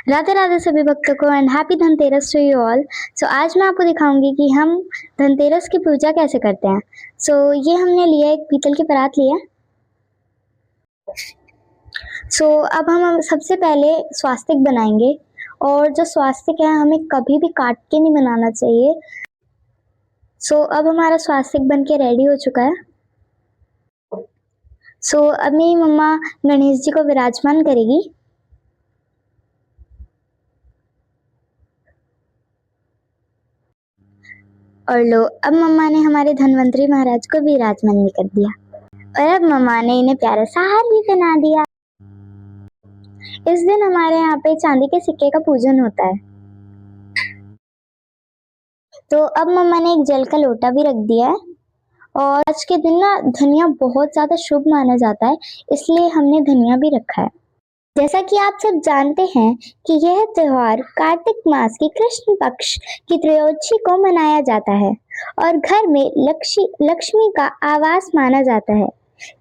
राधे राधे सभी भक्तों को and happy Dhanteras to you all. So आज मैं आपको दिखाऊंगी कि हम धनतेरस की पूजा कैसे करते हैं। ये हमने लिया, एक पीतल की परात लिया। अब हम सबसे पहले स्वास्तिक बनाएंगे, और जो स्वास्तिक है हमें कभी भी काट के नहीं बनाना चाहिए। अब हमारा स्वास्तिक बन के रेडी हो चुका है। अब मेरी मम्मा गणेश जी को विराजमान करेगी। और लो, अब मम्मा ने हमारे धन्वंतरी महाराज को विराजमान भी कर दिया, और अब मम्मा ने इन्हें प्यारा सा हार भी पहना दिया। इस दिन हमारे यहाँ पे चांदी के सिक्के का पूजन होता है। अब मम्मा ने एक जल का लोटा भी रख दिया है। और आज के दिन ना धनिया बहुत ज्यादा शुभ माना जाता है, इसलिए हमने धनिया भी रखा है। जैसा कि आप सब जानते हैं कि यह त्योहार कार्तिक मास की कृष्ण पक्ष की त्रयोदशी को मनाया जाता है और घर में लक्ष्मी का आवास माना जाता है।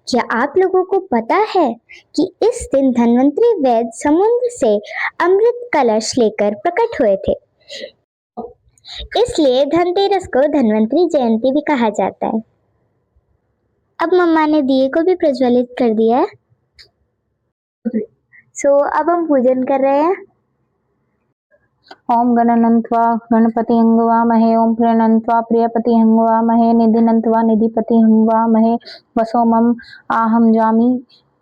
क्या आप लोगों को पता है कि इस दिन धन्वंतरी वैद्य समुद्र से अमृत कलश लेकर प्रकट हुए थे, इसलिए धनतेरस को धन्वंतरी जयंती भी कहा जाता है। अब मम्मा ने दिए को भी प्रज्वलित कर दिया है। अब हम पूजन कर रहे हैं। ओम गणनन्त्वा गणपति हंगवामहे, ओम प्रियनन्त्वा प्रियपति हंगवामहे, निधिनन्त्वा निधिपति हंगवामहे, वसोमम आहम जामि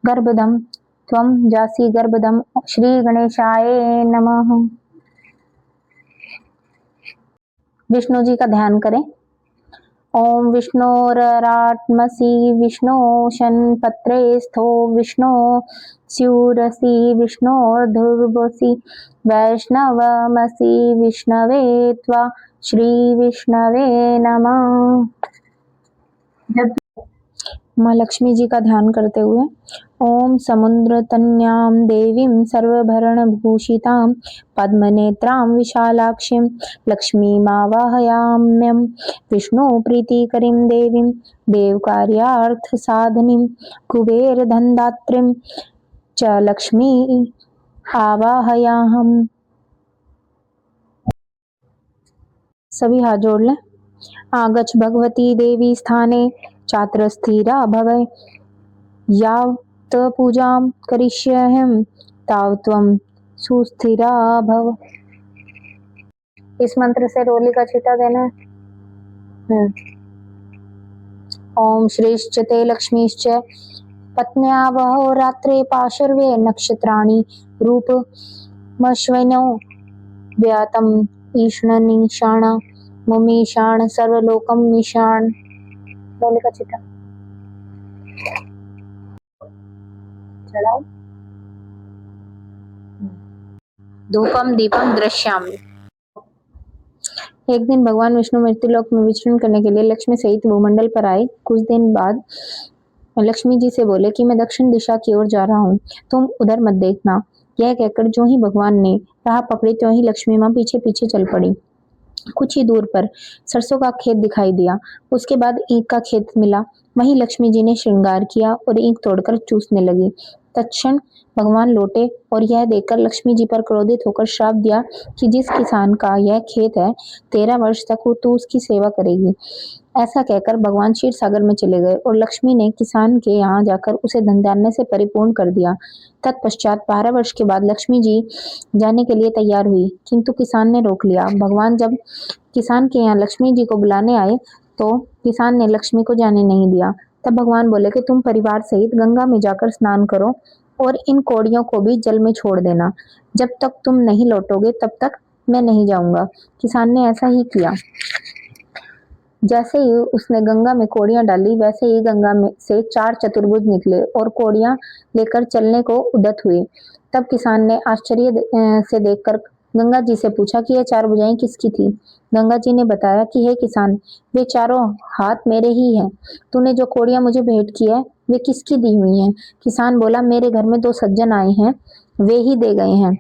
गर्भदम त्वं जासि गर्भदम। श्री गणेशाय नमः। विष्णु जी का ध्यान करें। ओम विष्णोररात्मसि विष्णो पत्रे स्थो विष्णो स्यूरसि विष्णोर्धुर्वसि वैष्णवमसि विष्णवे त्वा श्री विष्णवे नमः। माँ लक्ष्मी जी का ध्यान करते हुए ओम समुद्र तन्याम देवीं सर्वभरण भूषितां पद्मनेत्रां विशालाक्षीं लक्ष्मीमावाहयाम्यं विष्णु प्रीतिकरीं देवीं देवकार्यार्थ साधनीं कुबेर धनदात्रीं च लक्ष्मी आवाहयाहम्। सभी हाथ जोड़ लें। आगच्छ भगवती देवी स्थाने चात्र स्थिरा भवै, यावत् पूजां करिष्यामि तावत्त्वं सुस्थिरा भव। इस मंत्र से रोली का छींटा देना। ओम श्रीश्च ते लक्ष्मीश्च पत्न्या वहो रात्रे पाशर्वे नक्षत्राणि रूपमश्विनो व्यातम् ईशनिशाण मुमीशाण सर्वलोकम निशाण। रोली का छींटा चलाओ। धूपम दीपम दृश्यामि। एक दिन भगवान विष्णु मृत्युलोक में विचरण करने के लिए लक्ष्मी सहित भूमंडल पर आए। कुछ दिन बाद लक्ष्मी जी से बोले कि मैं दक्षिण दिशा की ओर जा रहा हूँ, तुम उधर मत देखना। यह कहकर जो ही भगवान ने राह पकड़ी त्यों ही लक्ष्मी माँ पीछे पीछे चल पड़ी। कुछ ही दूर पर सरसों का खेत दिखाई दिया, उसके बाद ईंख का खेत मिला। वहीं लक्ष्मी जी ने श्रृंगार किया और ईंख तोड़कर चूसने लगी। तत्क्षण भगवान लौटे और यह देखकर लक्ष्मी जी पर क्रोधित होकर श्राप दिया कि जिस किसान का यह खेत है 13 वर्ष तक वो तू उसकी सेवा करेगी। ऐसा कहकर भगवान क्षीर सागर में चले गए और लक्ष्मी ने किसान के यहाँ जाकर उसे धन धान्य से परिपूर्ण कर दिया। तत्पश्चात 12 वर्ष के बाद लक्ष्मी जी जाने के लिए तैयार हुई, किंतु किसान ने रोक लिया। भगवान जब किसान के यहाँ लक्ष्मी जी को बुलाने आए तो किसान ने लक्ष्मी को जाने नहीं दिया। तब भगवान बोले कि तुम परिवार सहित गंगा में जाकर स्नान करो और इन कौड़ियों को भी जल में छोड़ देना। जब तक तुम नहीं लौटोगे तब तक मैं नहीं जाऊंगा। किसान ने ऐसा ही किया। जैसे ही उसने गंगा में कौड़ियां डाली, वैसे ही गंगा में से 4 चतुर्भुज निकले और कौड़ियां लेकर चलने को उद्यत हुए। तब किसान ने आश्चर्य से देखकर गंगा जी से पूछा कि ये 4 भुजाएं किसकी थी। गंगा जी ने बताया कि हे किसान, वे चारों हाथ मेरे ही हैं। तूने जो कौड़ियां मुझे भेंट की है वे किसकी दी हुई हैं? किसान बोला, मेरे घर में 2 सज्जन आए हैं, वे ही दे गए हैं।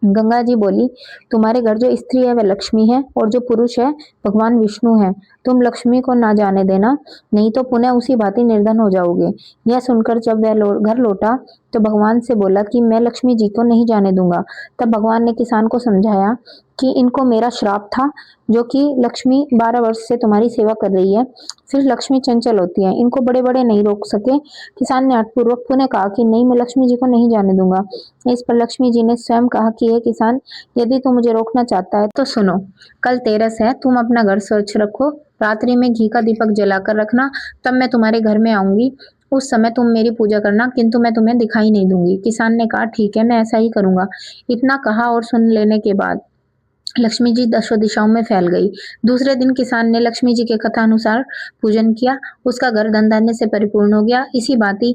गंगा जी बोली, तुम्हारे घर जो स्त्री है वह लक्ष्मी है और जो पुरुष है भगवान विष्णु है। तुम लक्ष्मी को ना जाने देना, नहीं तो पुनः उसी भांति निर्धन हो जाओगे। यह सुनकर जब वह घर लौटा तो भगवान से बोला कि मैं लक्ष्मी जी को नहीं जाने दूंगा। तब भगवान ने किसान को समझाया कि इनको मेरा श्राप था, जो कि लक्ष्मी 12 वर्ष से तुम्हारी सेवा कर रही है। फिर लक्ष्मी चंचल होती है, इनको बड़े बड़े नहीं रोक सके। किसान ने आटपूर्वक पुनः कहा कि नहीं, मैं लक्ष्मी जी को नहीं जाने दूंगा। इस पर लक्ष्मी जी ने स्वयं कहा कि हे किसान, यदि तू मुझे रोकना चाहता है तो सुनो, कल तेरस है, तुम अपना घर स्वच्छ रखो, रात्रि में घी का दीपक जलाकर रखना, तब मैं तुम्हारे घर में आऊंगी। उस समय तुम मेरी पूजा करना, किंतु मैं तुम्हें दिखाई नहीं दूंगी। किसान ने कहा ठीक है, मैं ऐसा ही करूंगा। इतना कहा और सुन लेने के बाद लक्ष्मी जी दसों दिशाओं में फैल गई। दूसरे दिन किसान ने लक्ष्मी जी के कथा अनुसार पूजन किया, उसका घर धन धान्य से परिपूर्ण हो गया। इसी भांति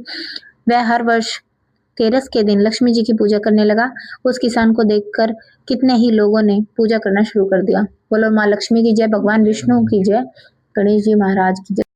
वह हर वर्ष तेरस के दिन लक्ष्मी जी की पूजा करने लगा। उस किसान को देखकर कितने ही लोगों ने पूजा करना शुरू कर दिया। बोलो माँ लक्ष्मी की जय, भगवान विष्णु की जय, गणेश जी महाराज की जय।